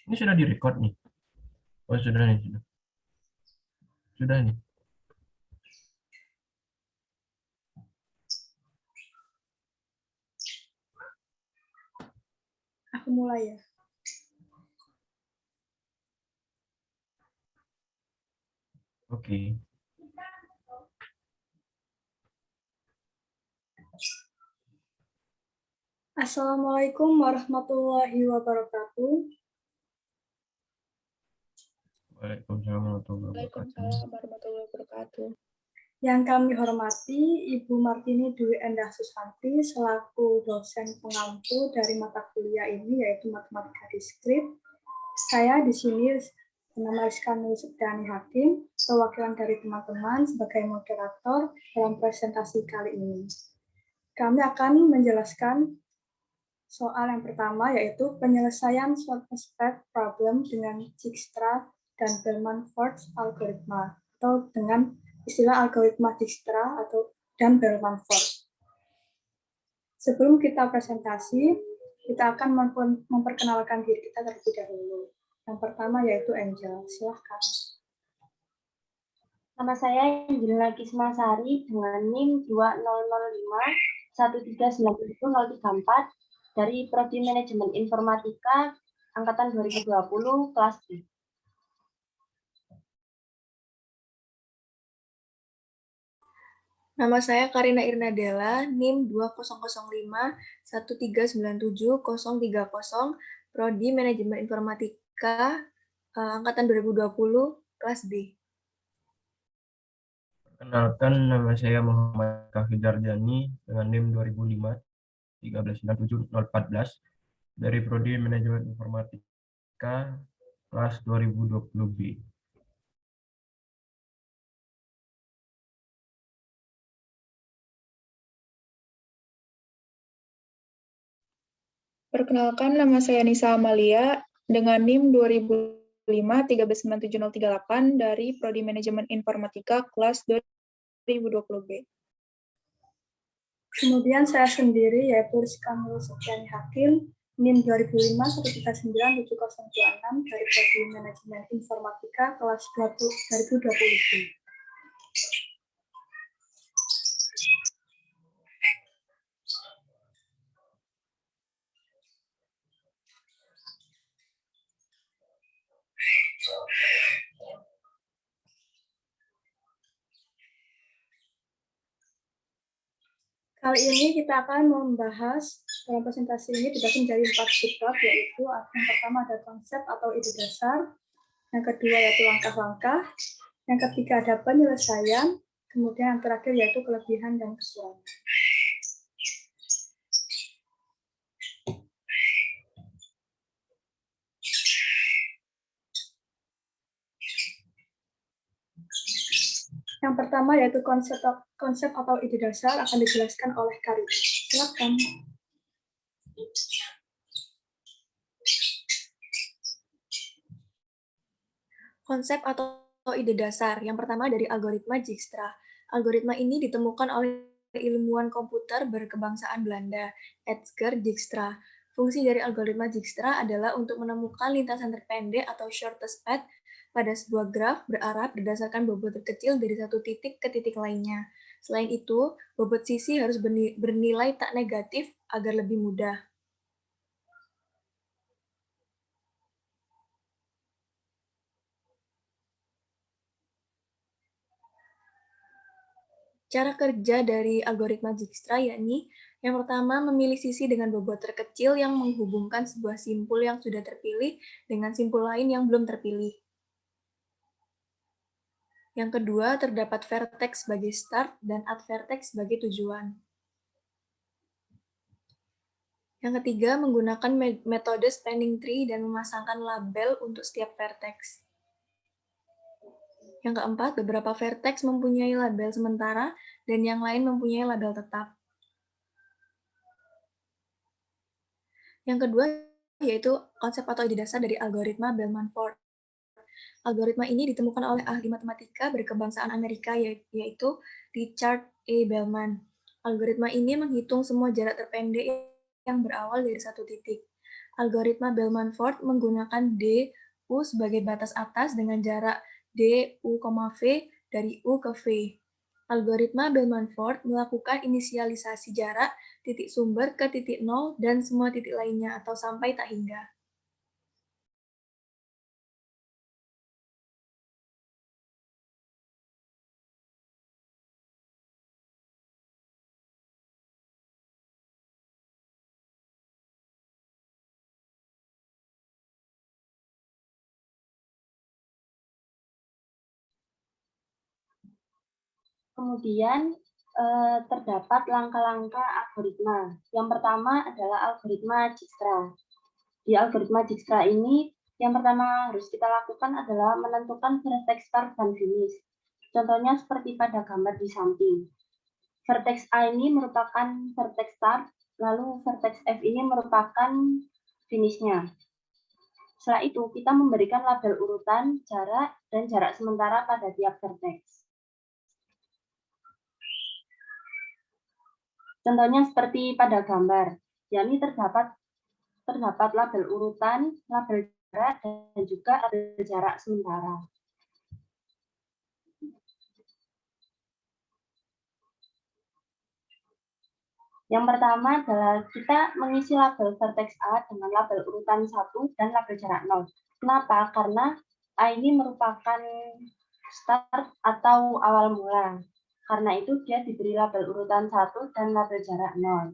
Ini sudah direcord nih. Oh, sudah nih, sudah. Sudah nih. Aku mulai ya. Oke. Assalamualaikum warahmatullahi wabarakatuh. Waalaikumsalam warahmatullahi wabarakatuh. Waalaikumsalam warahmatullahi wabarakatuh. Yang kami hormati Ibu Martini Dwi Endah Susanti selaku dosen pengampu dari mata kuliah ini yaitu Matematika Diskrit. Saya di sini bernama Rizka Nur Septiani Hakim, perwakilan dari teman-teman sebagai moderator dalam presentasi kali ini. Kami akan menjelaskan soal yang pertama yaitu penyelesaian short aspect problem dengan Dijkstra dan Bellman-Ford algoritma atau dengan istilah algoritma Dijkstra dan Bellman-Ford. Sebelum kita presentasi, kita akan memperkenalkan diri kita terlebih dahulu. Yang pertama yaitu Angel, silahkan. Nama saya Angelina Kismasari dengan NIM 2005 1390034 dari Prodi Manajemen Informatika Angkatan 2020 kelas B. Nama saya Karina Irnadela, NIM 2005 1397030, Prodi Manajemen Informatika Angkatan 2020 kelas B. Perkenalkan, nama saya Muhammad Kafir Darjani dengan NIM 2005 1397014 dari Prodi Manajemen Informatika kelas 2020B. Perkenalkan, nama saya Nisa Amalia dengan NIM 2005 1397038 dari Prodi Manajemen Informatika kelas 2020B. Kemudian saya sendiri yaitu Rizka Nur Septiani Hakim, NIM 2005 1397026 dari Prodi Manajemen Informatika kelas 2020B. Kali ini kita akan membahas dalam presentasi ini dibagi menjadi 4 subbab, yaitu yang pertama ada konsep atau ide dasar, yang kedua yaitu langkah-langkah, yang ketiga ada penyelesaian, kemudian yang terakhir yaitu kelebihan dan kekurangan. Yang pertama yaitu konsep atau ide dasar akan dijelaskan oleh Karina. Silakan. Konsep atau ide dasar. Yang pertama dari algoritma Dijkstra. Algoritma ini ditemukan oleh ilmuwan komputer berkebangsaan Belanda, Edgar Dijkstra. Fungsi dari algoritma Dijkstra adalah untuk menemukan lintasan terpendek atau shortest path pada sebuah graf berarah berdasarkan bobot terkecil dari satu titik ke titik lainnya. Selain itu, bobot sisi harus bernilai tak negatif agar lebih mudah. Cara kerja dari algoritma Dijkstra yakni yang pertama memilih sisi dengan bobot terkecil yang menghubungkan sebuah simpul yang sudah terpilih dengan simpul lain yang belum terpilih. Yang kedua, terdapat vertex sebagai start dan add vertex sebagai tujuan. Yang ketiga, menggunakan metode spanning tree dan memasangkan label untuk setiap vertex. Yang keempat, beberapa vertex mempunyai label sementara dan yang lain mempunyai label tetap. Yang kedua, yaitu konsep atau ide dasar dari algoritma Bellman-Ford. Algoritma ini ditemukan oleh ahli matematika berkebangsaan Amerika, yaitu Richard E. Bellman. Algoritma ini menghitung semua jarak terpendek yang berawal dari satu titik. Algoritma Bellman-Ford menggunakan D, U sebagai batas atas dengan jarak D, U, V dari U ke V. Algoritma Bellman-Ford melakukan inisialisasi jarak titik sumber ke titik nol dan semua titik lainnya atau sampai tak hingga. Kemudian terdapat langkah-langkah algoritma. Yang pertama adalah algoritma Dijkstra. Di algoritma Dijkstra ini, yang pertama harus kita lakukan adalah menentukan vertex start dan finish. Contohnya seperti pada gambar di samping. Vertex A ini merupakan vertex start, lalu vertex F ini merupakan finishnya. Setelah itu, kita memberikan label urutan, jarak, dan jarak sementara pada tiap vertex. Contohnya seperti pada gambar, yakni terdapat label urutan, label jarak, dan juga label jarak sementara. Yang pertama adalah kita mengisi label vertex A dengan label urutan 1 dan label jarak 0. Kenapa? Karena A ini merupakan start atau awal mula. Karena itu dia diberi label urutan 1 dan label jarak 0.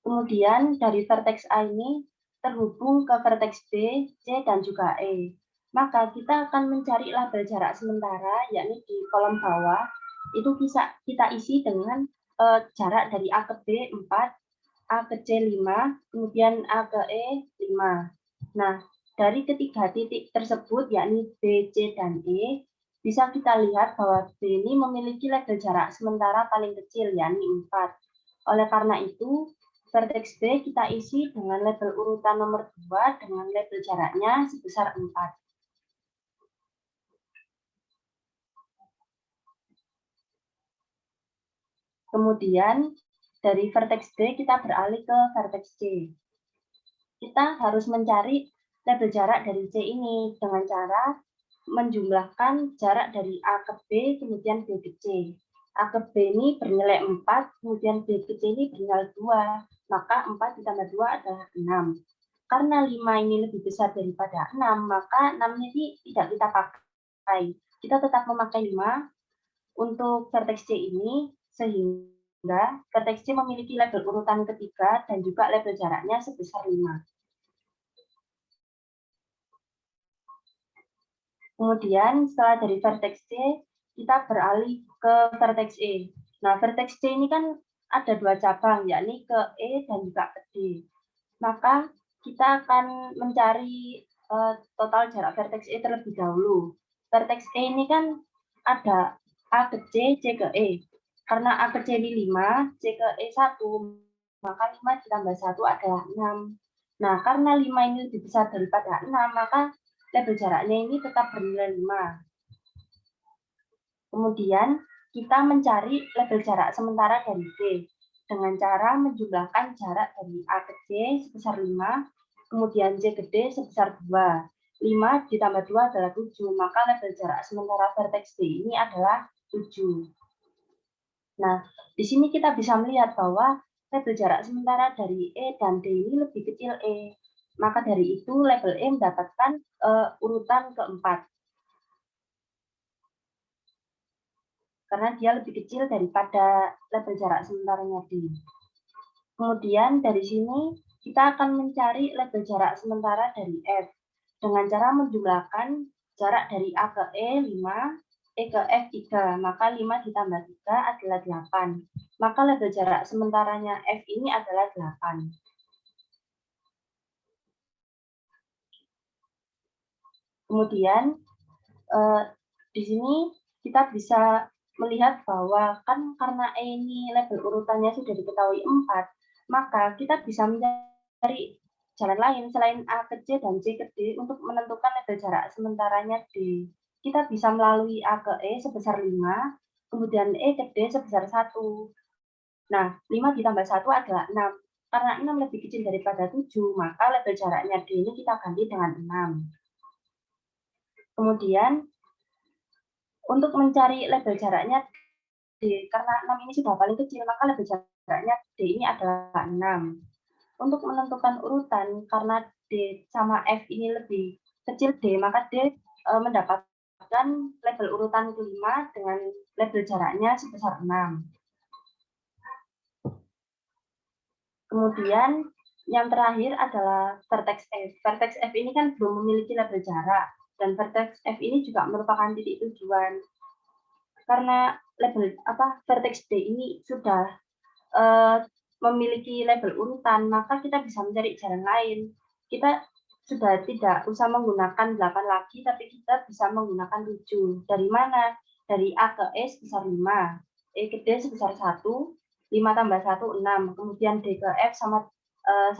Kemudian dari vertex A ini terhubung ke vertex B, C, dan juga E. Maka kita akan mencari label jarak sementara, yakni di kolom bawah. Itu bisa kita isi dengan jarak dari A ke B 4, A ke C 5, kemudian A ke E 5. Nah, dari ketiga titik tersebut, yakni B, C, dan E, bisa kita lihat bahwa B ini memiliki label jarak sementara paling kecil, yakni 4. Oleh karena itu, vertex B kita isi dengan label urutan nomor 2 dengan label jaraknya sebesar 4. Kemudian, dari vertex B kita beralih ke vertex C. Kita harus mencari label jarak dari C ini dengan cara menjumlahkan jarak dari A ke B, kemudian B ke C. A ke B ini bernilai 4, kemudian B ke C ini bernilai 2. Maka 4 ditambah 2 adalah 6. Karena 5 ini lebih besar daripada 6, maka 6 ini tidak kita pakai. Kita tetap memakai 5 untuk vertex C ini, sehingga vertex C memiliki label urutan ketiga dan juga label jaraknya sebesar 5. Kemudian setelah dari vertex C, kita beralih ke vertex E. Nah, vertex C ini kan ada 2 cabang, yakni ke E dan juga ke D. Maka kita akan mencari total jarak vertex E terlebih dahulu. Vertex E ini kan ada A ke C, C ke E. Karena A ke C ini 5, C ke E 1, maka 5 ditambah 1 adalah 6. Nah, karena 5 ini lebih besar daripada 6, maka label jaraknya ini tetap bernilai 5. Kemudian kita mencari label jarak sementara dari D dengan cara menjumlahkan jarak dari A ke C sebesar 5, kemudian C ke D sebesar 2. 5 ditambah 2 adalah 7, maka label jarak sementara vertex D ini adalah 7. Nah, di sini kita bisa melihat bahwa label jarak sementara dari E dan D ini lebih kecil E. Maka dari itu label E mendapatkan urutan keempat. Karena dia lebih kecil daripada label jarak sementaranya D. Kemudian dari sini kita akan mencari label jarak sementara dari F dengan cara menjumlahkan jarak dari A ke E 5, E ke F 3, maka 5 ditambah 3 adalah 8. Maka label jarak sementaranya F ini adalah 8. Kemudian di sini kita bisa melihat bahwa kan karena E ini label urutannya sudah diketahui 4, maka kita bisa mencari jalan lain selain A ke C dan C ke D untuk menentukan label jarak sementaranya D. Kita bisa melalui A ke E sebesar 5, kemudian E ke D sebesar 1. Nah, 5 ditambah 1 adalah 6. karena 6 lebih kecil daripada 7, maka label jaraknya D ini kita ganti dengan 6. Kemudian, untuk mencari label jaraknya D, karena 6 ini sudah paling kecil, maka label jaraknya D ini adalah 6. Untuk menentukan urutan, karena D sama F ini lebih kecil D, maka D mendapatkan label urutan kelima dengan label jaraknya sebesar 6. Kemudian yang terakhir adalah vertex F. Vertex F ini kan belum memiliki label jarak, dan vertex F ini juga merupakan titik tujuan. Karena label vertex D ini sudah memiliki label urutan, maka kita bisa mencari jalan lain. Kita sudah tidak usah menggunakan 8 lagi, tapi kita bisa menggunakan 7. Dari mana? Dari A ke E sebesar 5, E ke D sebesar 1, 5 tambah 1, 6. Kemudian D ke F sama 1,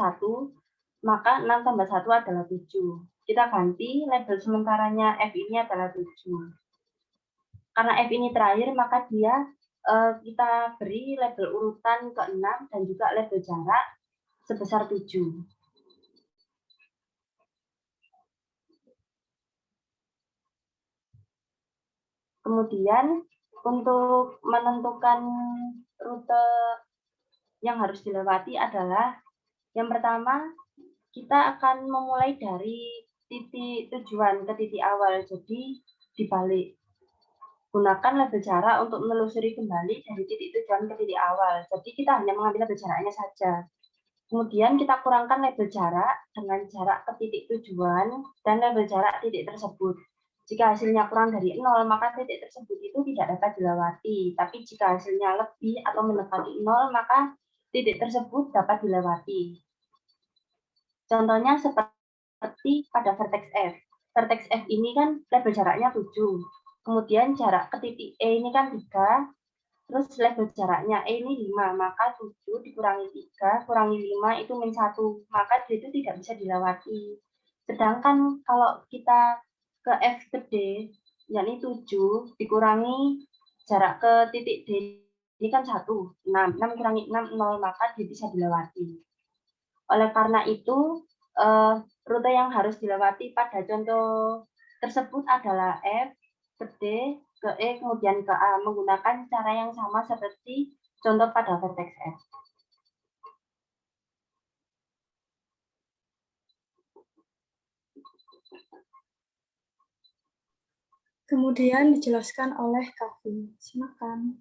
maka 6 tambah 1 adalah 7. Kita ganti label sementaranya F ini adalah 7. Karena F ini terakhir, maka dia kita beri label urutan ke-6 dan juga label jarak sebesar 7. Kemudian untuk menentukan rute yang harus dilewati adalah yang pertama, kita akan memulai dari titik tujuan ke titik awal, jadi dibalik. Gunakan label jarak untuk menelusuri kembali dari titik tujuan ke titik awal. Jadi kita hanya mengambil label jaraknya saja. Kemudian kita kurangkan label jarak dengan jarak ke titik tujuan dan label jarak titik tersebut. Jika hasilnya kurang dari 0, maka titik tersebut itu tidak dapat dilewati. Tapi jika hasilnya lebih atau mendekati 0, maka titik tersebut dapat dilewati. Contohnya seperti pada vertex F. Vertex F ini kan label jaraknya 7. Kemudian jarak ke titik E ini kan 3, terus label jaraknya E ini 5, maka 7 dikurangi 3, kurangi 5 itu min 1, maka D itu tidak bisa dilewati. Sedangkan kalau kita ke F ke D, yakni 7, dikurangi jarak ke titik D ini kan 1, 6 kurangi 6, 0, maka D bisa dilewati. Oleh karena itu, rute yang harus dilewati pada contoh tersebut adalah F, ke D, ke E, kemudian ke A, menggunakan cara yang sama seperti contoh pada vertex F. Kemudian dijelaskan oleh Kavi. Silakan.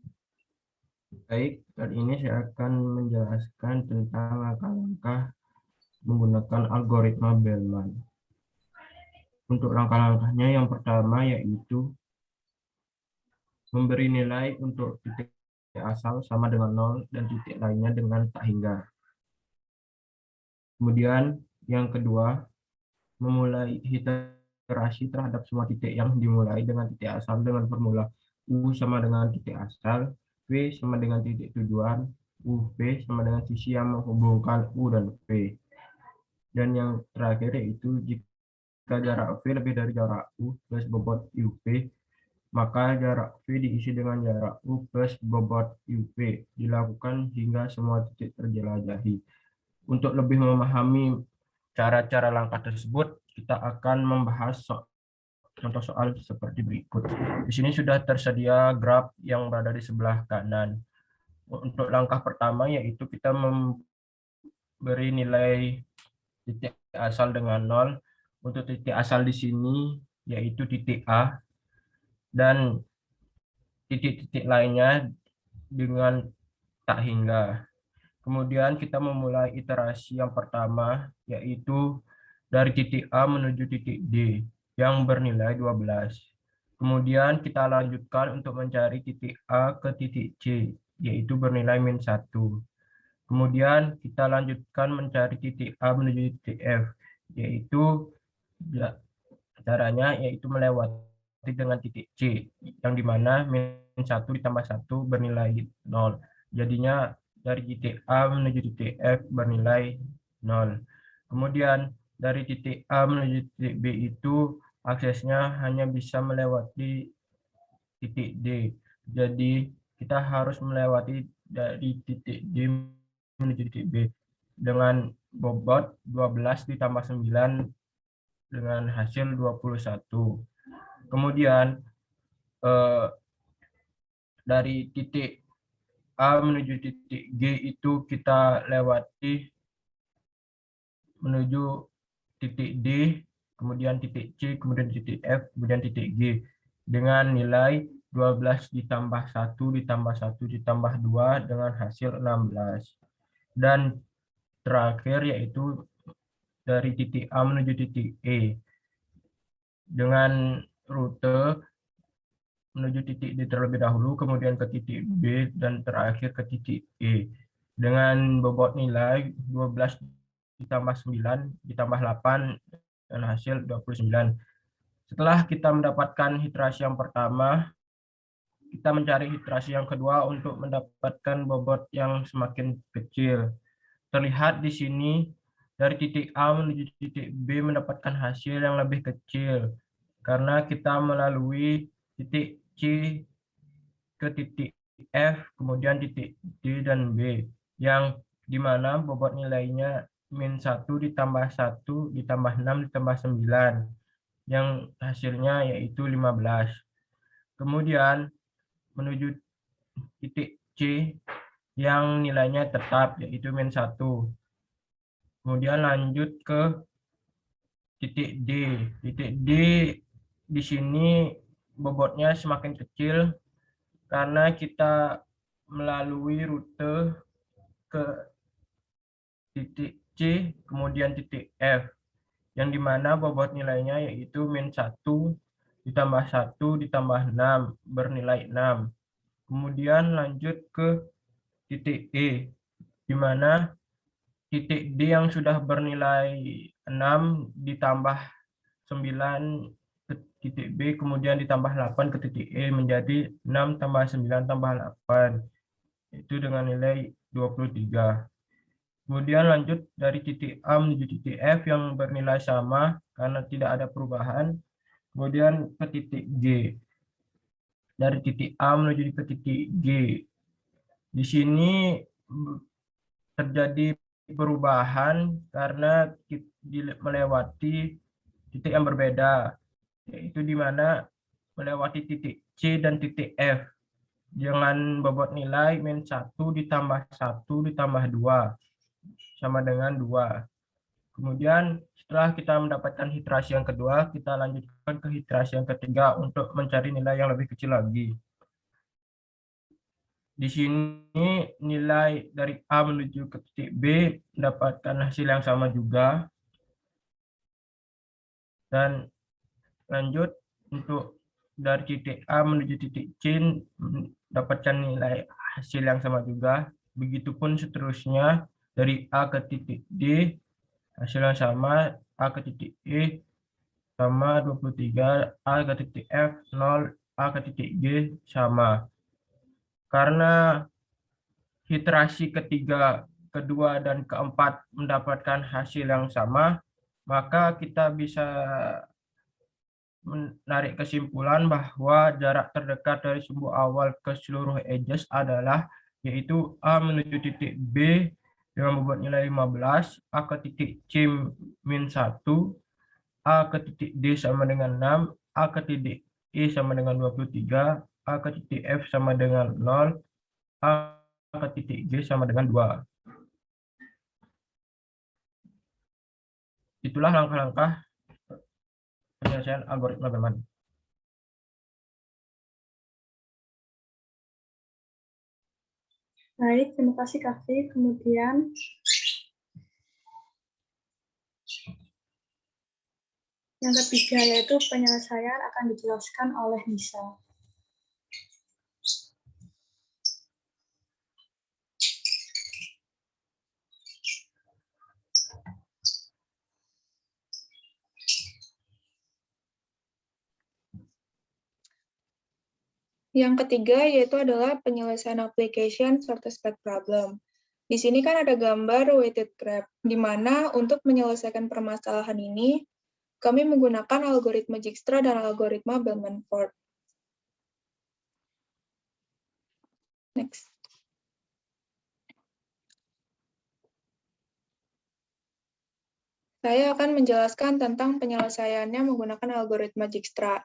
Baik, kali ini saya akan menjelaskan tentang langkah-langkah menggunakan algoritma Bellman. Untuk langkah-langkahnya yang pertama yaitu memberi nilai untuk titik asal sama dengan 0 dan titik lainnya dengan tak hingga. Kemudian yang kedua, memulai iterasi terhadap semua titik yang dimulai dengan titik asal dengan formula U sama dengan titik asal, V sama dengan titik tujuan, UV sama dengan sisi yang menghubungkan U dan V. Dan yang terakhir yaitu jika jarak V lebih dari jarak U plus bobot UV, maka jarak V diisi dengan jarak U plus bobot UV. Dilakukan hingga semua titik terjelajahi. Untuk lebih memahami cara-cara langkah tersebut, kita akan membahas contoh soal seperti berikut. Di sini sudah tersedia graf yang berada di sebelah kanan. Untuk langkah pertama yaitu kita memberi nilai titik asal dengan 0. Untuk titik asal di sini yaitu titik A dan titik-titik lainnya dengan tak hingga. Kemudian kita memulai iterasi yang pertama yaitu dari titik A menuju titik D yang bernilai 12. Kemudian kita lanjutkan untuk mencari titik A ke titik C yaitu bernilai min 1. Kemudian kita lanjutkan mencari titik A menuju titik F yaitu caranya yaitu melewati dengan titik C yang dimana min 1 ditambah 1 bernilai 0. Jadinya dari titik A menuju titik F bernilai 0. Kemudian dari titik A menuju titik B itu aksesnya hanya bisa melewati titik D. Jadi kita harus melewati dari titik D menuju titik B. dengan bobot 12 ditambah 9 dengan hasil 21. Kemudian dari titik A menuju titik G itu kita lewati menuju titik D, kemudian titik C, kemudian titik F, kemudian titik G dengan nilai 12 ditambah 1 ditambah 1 ditambah 2 dengan hasil 16. Dan terakhir yaitu dari titik A menuju titik E dengan rute menuju titik D terlebih dahulu, kemudian ke titik B, dan terakhir ke titik E. Dengan bobot nilai 12 ditambah 9 ditambah 8 dan hasil 29. Setelah kita mendapatkan iterasi yang pertama, kita mencari iterasi yang kedua untuk mendapatkan bobot yang semakin kecil. Terlihat di sini dari titik A menuju titik B mendapatkan hasil yang lebih kecil karena kita melalui titik C ke titik F, kemudian titik D dan B, yang dimana bobot nilainya -1 ditambah 1 ditambah 6 ditambah 9, yang hasilnya yaitu 15. Kemudian menuju titik C yang nilainya tetap yaitu -1. Kemudian lanjut ke titik D. Titik D di sini bobotnya semakin kecil karena kita melalui rute ke titik C, kemudian titik F, yang dimana bobot nilainya yaitu -1 ditambah 1 ditambah 6, bernilai 6. Kemudian lanjut ke titik E, di mana titik D yang sudah bernilai 6 ditambah 9 ke titik B, kemudian ditambah 8 ke titik E, menjadi 6 tambah 9 tambah 8. Itu dengan nilai 23. Kemudian lanjut dari titik A menuju titik F yang bernilai sama karena tidak ada perubahan. Kemudian ke titik G. Dari titik A menuju ke titik G. Di sini terjadi perubahan karena melewati titik yang berbeda, yaitu di mana melewati titik C dan titik F dengan bobot nilai -1 ditambah 1 ditambah 2 sama dengan 2. Kemudian setelah kita mendapatkan iterasi yang kedua, kita lanjutkan ke iterasi yang ketiga untuk mencari nilai yang lebih kecil lagi. Di sini nilai dari A menuju ke titik B mendapatkan hasil yang sama juga. Dan lanjut untuk dari titik A menuju titik C mendapatkan nilai hasil yang sama juga. Begitupun seterusnya dari A ke titik D hasil yang sama, A ke titik E sama 23, A ke titik F 0, A ke titik G sama. Karena iterasi ketiga, kedua, dan keempat mendapatkan hasil yang sama, maka kita bisa menarik kesimpulan bahwa jarak terdekat dari sumbu awal ke seluruh edges adalah yaitu A menuju titik B dengan bobot nilai 15, A ke titik C -1, A ke titik D sama dengan 6, A ke titik E sama dengan 23, A ke titik F sama dengan 0, A ke titik G sama dengan 2. Itulah langkah-langkah penyelesaian algoritma Bellman. Baik, terima kasih Kavi. Kemudian yang ketiga yaitu penyelesaian akan dijelaskan oleh Nisa. Yang ketiga yaitu adalah penyelesaian application short spec problem. Di sini kan ada gambar weighted graph, di mana untuk menyelesaikan permasalahan ini, kami menggunakan algoritma Dijkstra dan algoritma Bellman-Ford. Next. Saya akan menjelaskan tentang penyelesaiannya menggunakan algoritma Dijkstra.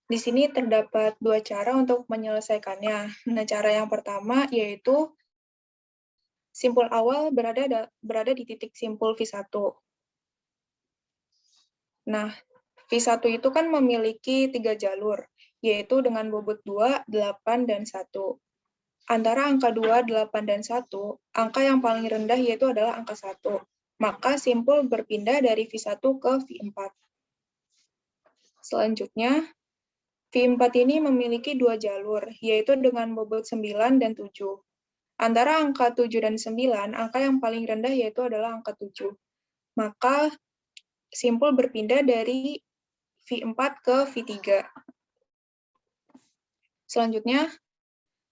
Di sini terdapat dua cara untuk menyelesaikannya. Nah, cara yang pertama yaitu simpul awal berada di titik simpul V1. Nah, V1 itu kan memiliki 3 jalur, yaitu dengan bobot 2, 8, dan 1. Antara angka 2, 8, dan 1, angka yang paling rendah yaitu adalah angka 1. Maka simpul berpindah dari V1 ke V4. Selanjutnya, V4 ini memiliki 2 jalur, yaitu dengan bobot 9 dan 7. Antara angka 7 dan 9, angka yang paling rendah yaitu adalah angka 7. Maka simpul berpindah dari V4 ke V3. Selanjutnya,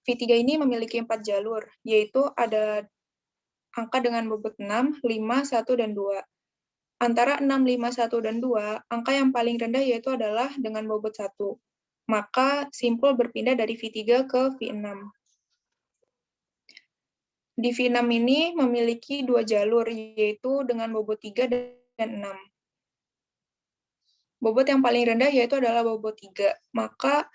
V3 ini memiliki 4 jalur, yaitu ada angka dengan bobot 6, 5, 1, dan 2. Antara 6, 5, 1, dan 2, angka yang paling rendah yaitu adalah dengan bobot 1. Maka simpul berpindah dari V3 ke V6. Di V6 ini memiliki 2 jalur, yaitu dengan bobot 3 dan 6. Bobot yang paling rendah yaitu adalah bobot 3. Maka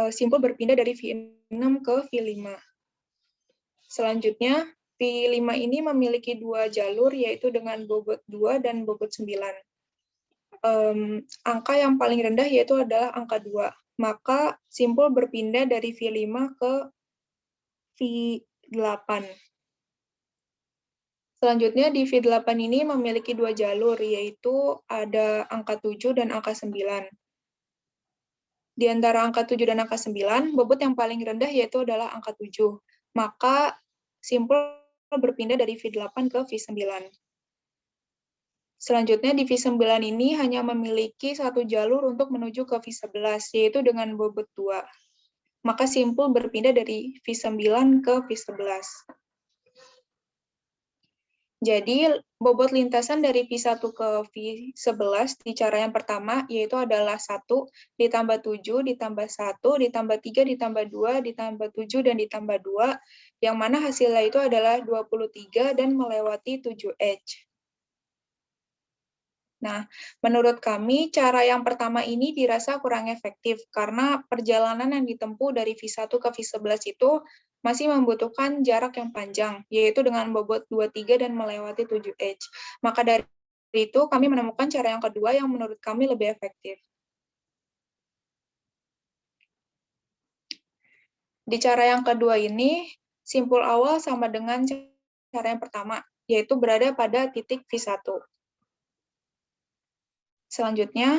simpul berpindah dari V6 ke V5. Selanjutnya, V5 ini memiliki 2 jalur, yaitu dengan bobot 2 dan bobot 9. Angka yang paling rendah yaitu adalah angka 2. Maka simpul berpindah dari V5 ke V8. Selanjutnya, di V8 ini memiliki 2 jalur, yaitu ada angka 7 dan angka 9. Di antara angka 7 dan angka 9, bobot yang paling rendah yaitu adalah angka 7. Maka simpul berpindah dari V8 ke V9. Selanjutnya, di V9 ini hanya memiliki 1 jalur untuk menuju ke V11, yaitu dengan bobot 2. Maka simpul berpindah dari V9 ke V11. Jadi, bobot lintasan dari V1 ke V11 di cara yang pertama, yaitu adalah 1, ditambah 7, ditambah 1, ditambah 3, ditambah 2, ditambah 7, dan ditambah 2, yang mana hasilnya itu adalah 23 dan melewati 7H. Nah, menurut kami, cara yang pertama ini dirasa kurang efektif, karena perjalanan yang ditempuh dari V1 ke V11 itu masih membutuhkan jarak yang panjang, yaitu dengan bobot 23 dan melewati 7H. Maka dari itu, kami menemukan cara yang kedua yang menurut kami lebih efektif. Di cara yang kedua ini, simpul awal sama dengan cara yang pertama, yaitu berada pada titik V1. Selanjutnya,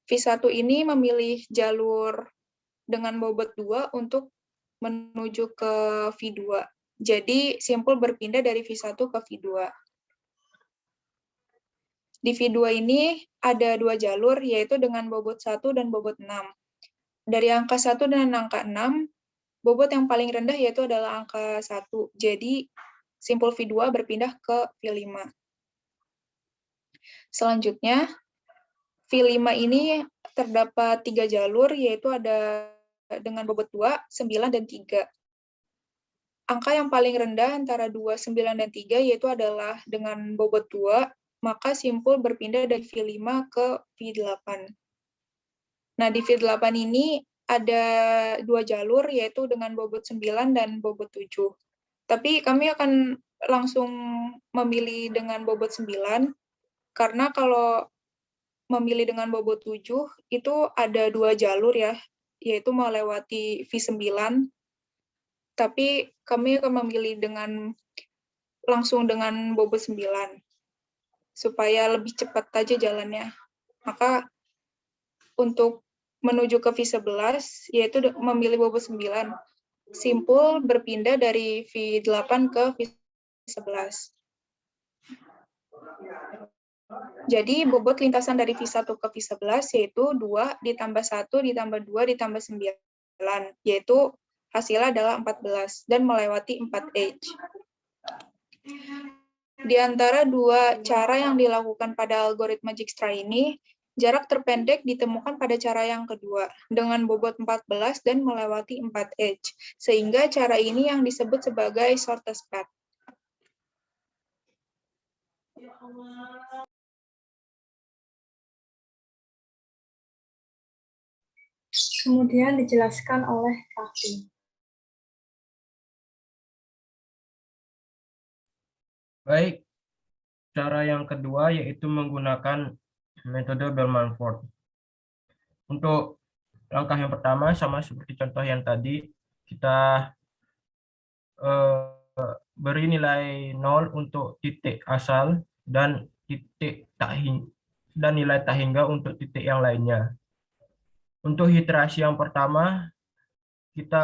V1 ini memilih jalur dengan bobot 2 untuk menuju ke V2. Jadi, simpul berpindah dari V1 ke V2. Di V2 ini ada 2 jalur, yaitu dengan bobot 1 dan bobot 6. Dari angka 1 dan angka 6, bobot yang paling rendah yaitu adalah angka 1. Jadi, simpul V2 berpindah ke V5. Selanjutnya, V5 ini terdapat 3 jalur, yaitu ada dengan bobot 2, 9, dan 3. Angka yang paling rendah antara 2, 9, dan 3 yaitu adalah dengan bobot 2, maka simpul berpindah dari V5 ke V8. Nah, di V8 ini ada 2 jalur, yaitu dengan bobot 9 dan bobot 7. Tapi kami akan langsung memilih dengan bobot 9, karena kalau memilih dengan bobot 7, itu ada 2 jalur ya, yaitu melewati V9, tapi kami akan memilih langsung dengan bobot 9, supaya lebih cepat aja jalannya. Maka untuk menuju ke V11, yaitu memilih bobot 9, simpul berpindah dari V8 ke V11. Jadi, bobot lintasan dari V1 ke V11 yaitu 2 ditambah 1 ditambah 2 ditambah 9, yaitu hasilnya adalah 14 dan melewati 4H. Di antara 2 cara yang dilakukan pada algoritma Dijkstra ini, jarak terpendek ditemukan pada cara yang kedua, dengan bobot 14 dan melewati 4H, sehingga cara ini yang disebut sebagai shortest path. Kemudian dijelaskan oleh Raffi. Baik, cara yang kedua yaitu menggunakan metode Bellman-Ford. Untuk langkah yang pertama sama seperti contoh yang tadi, kita beri nilai 0 untuk titik asal dan nilai tak hingga untuk titik yang lainnya. Untuk iterasi yang pertama, kita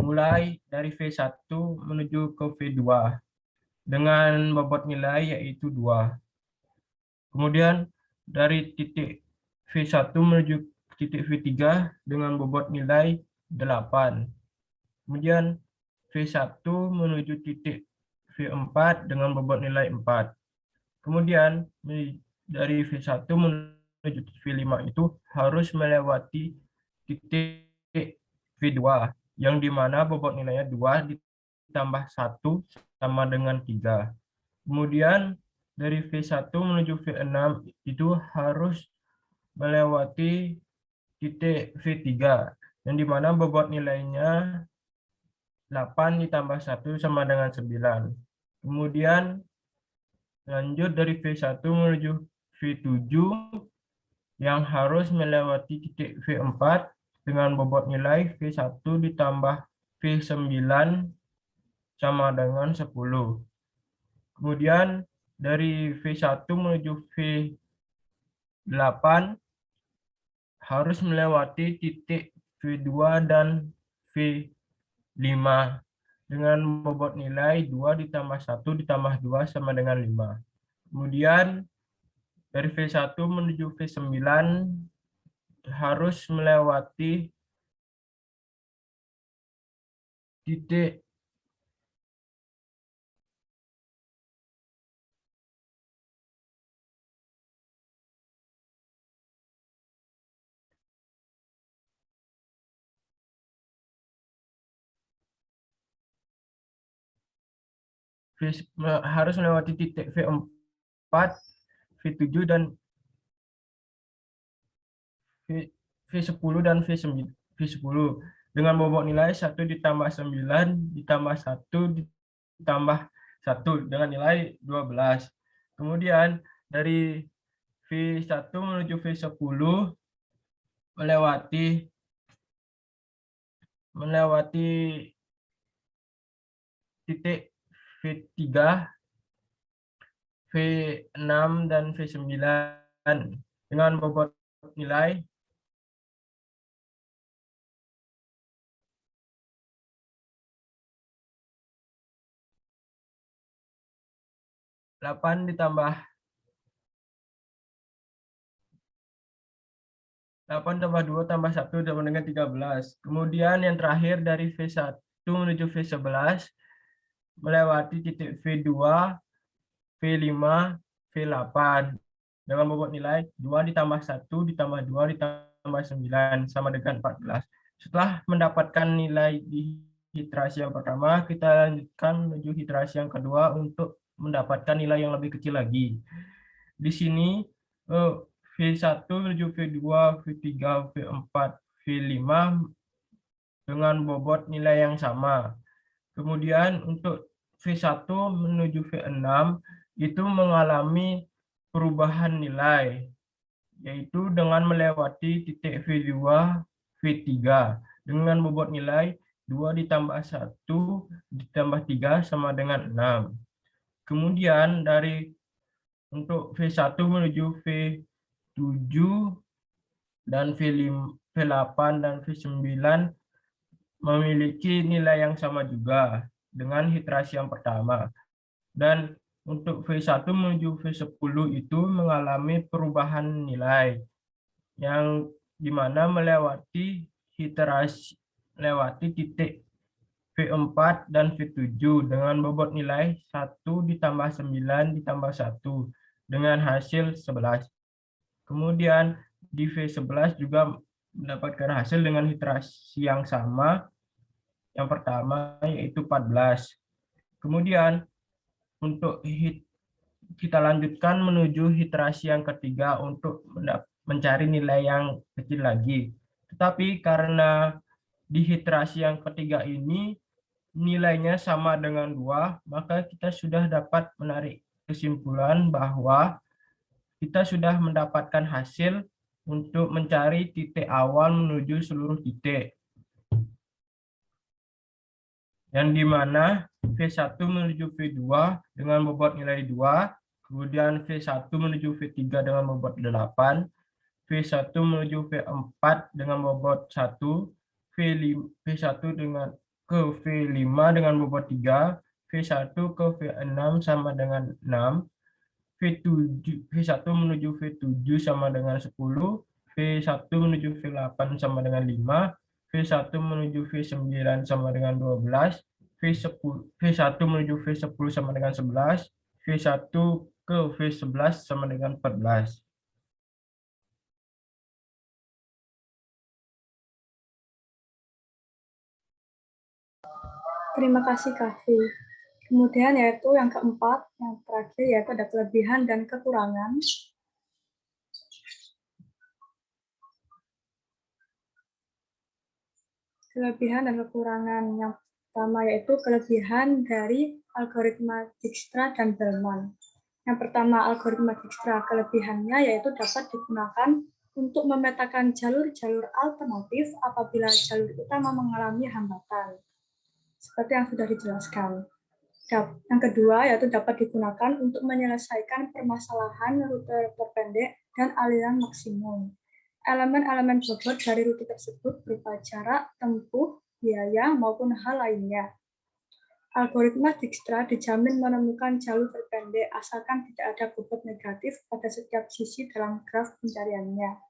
mulai dari V1 menuju ke V2 dengan bobot nilai yaitu 2. Kemudian dari titik V1 menuju titik V3 dengan bobot nilai 8. Kemudian V1 menuju titik V4 dengan bobot nilai 4. Kemudian dari V1 menuju V5 itu harus melewati titik V2 yang dimana bobot nilainya 2 ditambah 1 sama dengan 3. Kemudian dari V1 menuju V6 itu harus melewati titik V3 yang dimana bobot nilainya 8 ditambah 1 sama dengan 9. Kemudian lanjut dari V1 menuju V7 yang harus melewati titik V4 dengan bobot nilai V1 ditambah V9 sama dengan 10. Kemudian dari V1 menuju V8 harus melewati titik V2 dan V5 dengan bobot nilai 2 ditambah 1 ditambah 2 sama dengan 5. Kemudian dari V1 menuju V9 harus melewati titik V4, V7 dan V10 dan V10 dengan bobot nilai 1 ditambah 9 ditambah 1 ditambah 1 dengan nilai 12. Kemudian dari V1 menuju V10 melewati titik V3, V6 dan V9 dengan bobot nilai 8 ditambah 8 tambah 2 tambah 1 sama dengan 13. Kemudian yang terakhir dari V1 menuju V11 melewati titik V2, V5, V8 dengan bobot nilai 2 ditambah 1 ditambah 2 ditambah 9 sama dengan 14. Setelah mendapatkan nilai di iterasi yang pertama, kita lanjutkan menuju iterasi yang kedua untuk mendapatkan nilai yang lebih kecil lagi. Di sini V1 menuju V2, V3, V4, V5 dengan bobot nilai yang sama. Kemudian untuk V1 menuju V6 itu mengalami perubahan nilai, yaitu dengan melewati titik V2, V3 dengan bobot nilai 2 ditambah 1 ditambah 3 sama dengan 6. Kemudian untuk V1 menuju V7 dan V8 dan V9 memiliki nilai yang sama juga dengan iterasi yang pertama. Dan untuk V1 menuju V10 itu mengalami perubahan nilai yang dimana melewati titik V4 dan V7 dengan bobot nilai 1 ditambah 9 ditambah 1 dengan hasil 11. Kemudian di V11 juga mendapatkan hasil dengan iterasi yang sama yang pertama yaitu 14. Kemudian untuk kita lanjutkan menuju iterasi yang ketiga untuk mencari nilai yang kecil lagi. Tetapi karena di iterasi yang ketiga ini nilainya sama dengan 2, maka kita sudah dapat menarik kesimpulan bahwa kita sudah mendapatkan hasil untuk mencari titik awal menuju seluruh titik. Yang dimana V1 menuju V2 dengan bobot nilai 2, kemudian V1 menuju V3 dengan bobot 8, V1 menuju V4 dengan bobot 1, V1 dengan ke V5 dengan bobot 3, V1 ke V6 sama dengan 6, V1 menuju V7 sama dengan 10, V1 menuju V8 sama dengan 5, V1 menuju V9 sama dengan 12, V1 menuju V10 sama dengan 11, V1 ke V11 sama dengan 14. Terima kasih, Kavi. Kemudian yaitu yang keempat, yang terakhir yaitu ada kelebihan dan kekurangan. Kelebihan dan kekurangan yang pertama yaitu kelebihan dari algoritma Dijkstra dan Bellman. Yang pertama, algoritma Dijkstra, kelebihannya yaitu dapat digunakan untuk memetakan jalur-jalur alternatif apabila jalur utama mengalami hambatan, seperti yang sudah dijelaskan. Yang kedua, yaitu dapat digunakan untuk menyelesaikan permasalahan rute terpendek dan aliran maksimum. Elemen-elemen bobot dari rute tersebut berupa jarak, tempuh, biaya, maupun hal lainnya. Algoritma Dijkstra dijamin menemukan jalur terpendek asalkan tidak ada bobot negatif pada setiap sisi dalam graf pencariannya.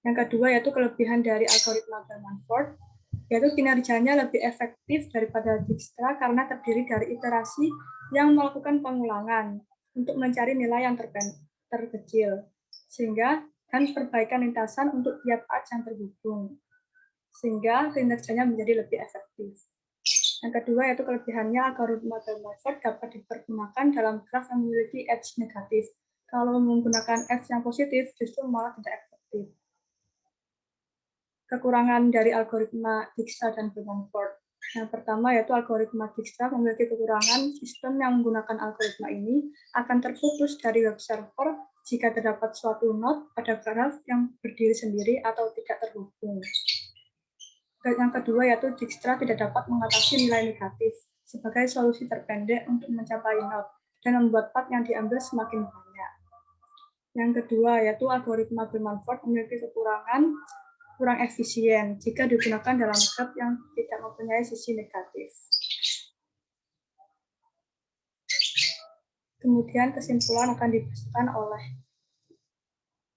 Yang kedua, yaitu kelebihan dari algoritma Bellman-Ford, yaitu kinerjanya lebih efektif daripada Dijkstra karena terdiri dari iterasi yang melakukan pengulangan untuk mencari nilai yang terkecil, sehingga dan perbaikan lintasan untuk tiap arc yang terhubung, sehingga kinerjanya menjadi lebih efektif. Yang kedua, yaitu kelebihannya algoritma Bellman-Ford dapat dipergunakan dalam graf yang memiliki edge negatif. Kalau menggunakan edge yang positif, justru malah tidak efektif. Kekurangan dari algoritma Dijkstra dan Bellman-Ford. Yang pertama yaitu algoritma Dijkstra memiliki kekurangan sistem yang menggunakan algoritma ini akan terputus dari web server jika terdapat suatu node pada graf yang berdiri sendiri atau tidak terhubung. Yang kedua yaitu Dijkstra tidak dapat mengatasi nilai negatif sebagai solusi terpendek untuk mencapai node dan membuat path yang diambil semakin banyak. Yang kedua yaitu algoritma Bellman-Ford memiliki kekurangan kurang efisien jika digunakan dalam graf yang tidak mempunyai sisi negatif. Kemudian kesimpulan akan diberikan oleh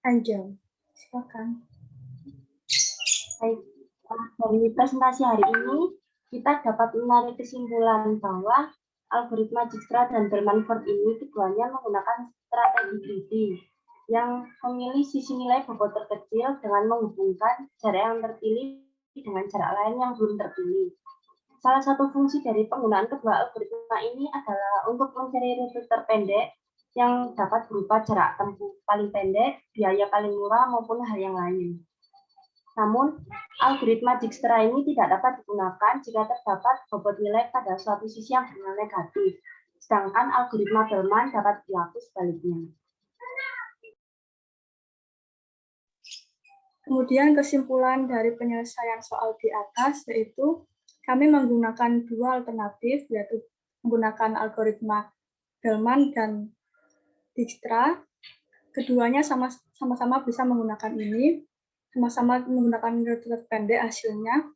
Angel. Silakan. Baik, dari presentasi hari ini kita dapat menarik kesimpulan bahwa algoritma Dijkstra dan Bellman-Ford ini keduanya menggunakan strategi greedy yang memilih sisi nilai bobot terkecil dengan menghubungkan jarak yang terpilih dengan jarak lain yang belum terpilih. Salah satu fungsi dari penggunaan kedua algoritma ini adalah untuk mencari rute terpendek yang dapat berupa jarak tempuh paling pendek, biaya paling murah, maupun hal yang lain. Namun, algoritma Dijkstra ini tidak dapat digunakan jika terdapat bobot nilai pada suatu sisi yang bernilai negatif, sedangkan algoritma Bellman dapat berlaku sebaliknya. Kemudian kesimpulan dari penyelesaian soal di atas yaitu kami menggunakan dua alternatif, yaitu menggunakan algoritma Bellman dan Dijkstra. Keduanya sama-sama bisa menggunakan ini, sama-sama menggunakan rute terpendek hasilnya,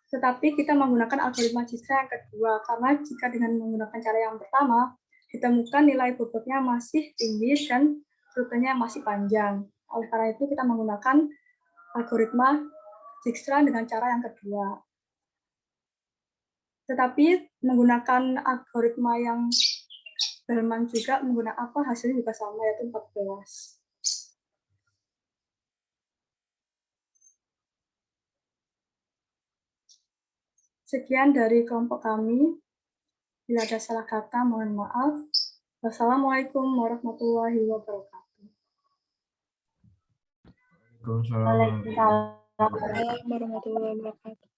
tetapi kita menggunakan algoritma Dijkstra yang kedua, karena jika dengan menggunakan cara yang pertama, ditemukan nilai bobotnya masih tinggi dan rutenya masih panjang. Oleh karena itu, kita menggunakan algoritma Dijkstra dengan cara yang kedua. Tetapi menggunakan algoritma yang Bellman juga menggunakan hasilnya juga sama, yaitu 14. Sekian dari kelompok kami. Bila ada salah kata, mohon maaf. Wassalamualaikum warahmatullahi wabarakatuh. Waalaikumsalam. Waalaikumsalam. Assalamualaikum warahmatullahi wabarakatuh.